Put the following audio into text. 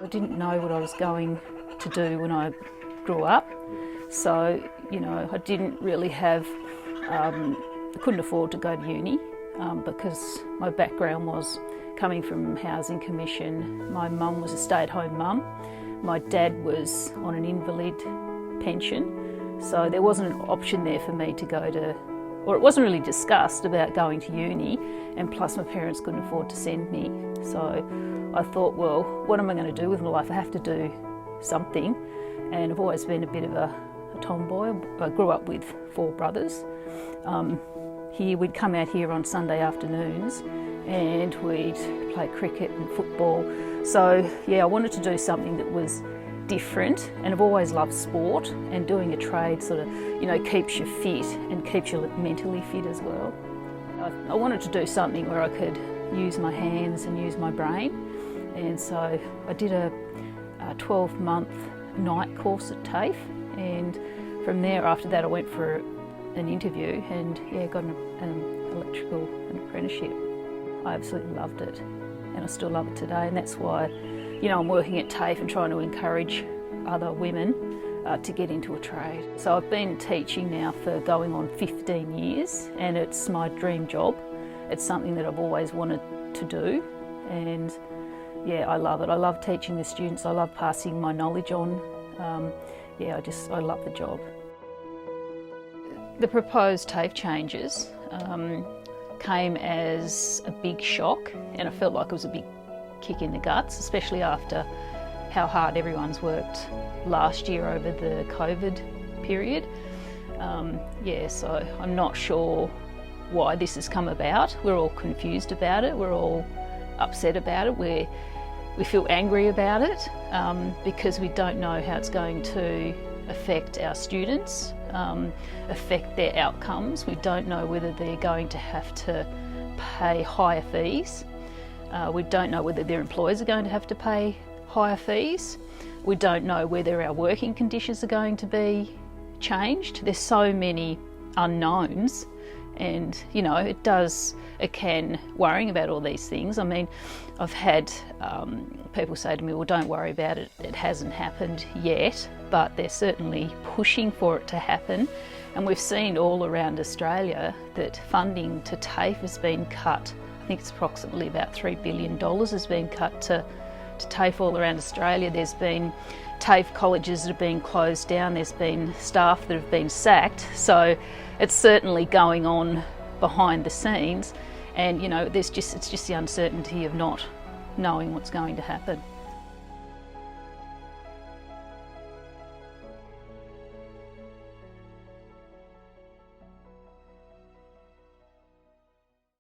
I didn't know what I was going to do when I grew up, so I didn't really have, couldn't afford to go to uni because my background was coming from Housing Commission. My mum was a stay-at-home mum. My dad was on an invalid pension, so there wasn't an option there for me to go to, or it wasn't really discussed about going to uni, and plus my parents couldn't afford to send me. So I thought, well, what am I going to do with my life? I have to do something, and I've always been a bit of a tomboy. I grew up with 4 brothers. We'd come out here on Sunday afternoons and we'd play cricket and football. So yeah, I wanted to do something that was different, and I've always loved sport, and doing a trade sort of, keeps you fit and keeps you mentally fit as well. I wanted to do something where I could use my hands and use my brain, and so I did a 12-month night course at TAFE, and from there, after that, I went for an interview and got an electrical apprenticeship. I absolutely loved it, and I still love it today, and that's why I'm working at TAFE and trying to encourage other women to get into a trade. So I've been teaching now for going on 15 years, and it's my dream job. It's something that I've always wanted to do, and I love it. I love teaching the students. I love passing my knowledge on. I love the job. The proposed TAFE changes came as a big shock, and I felt like it was a big kick in the guts, especially after how hard everyone's worked last year over the COVID period. So I'm not sure why this has come about. We're all confused about it, we're all upset about it, we feel angry about it because we don't know how it's going to affect our students, affect their outcomes. We don't know whether they're going to have to pay higher fees. We don't know whether their employers are going to have to pay higher fees. We don't know whether our working conditions are going to be changed. There's so many unknowns, and it can worrying about all these things. I mean, I've had people say to me, well, don't worry about it, it hasn't happened yet, but they're certainly pushing for it to happen. And we've seen all around Australia that funding to TAFE has been cut. I think it's approximately about $3 billion has been cut to TAFE all around Australia. There's been TAFE colleges that have been closed down, there's been staff that have been sacked, so it's certainly going on behind the scenes, and it's just the uncertainty of not knowing what's going to happen.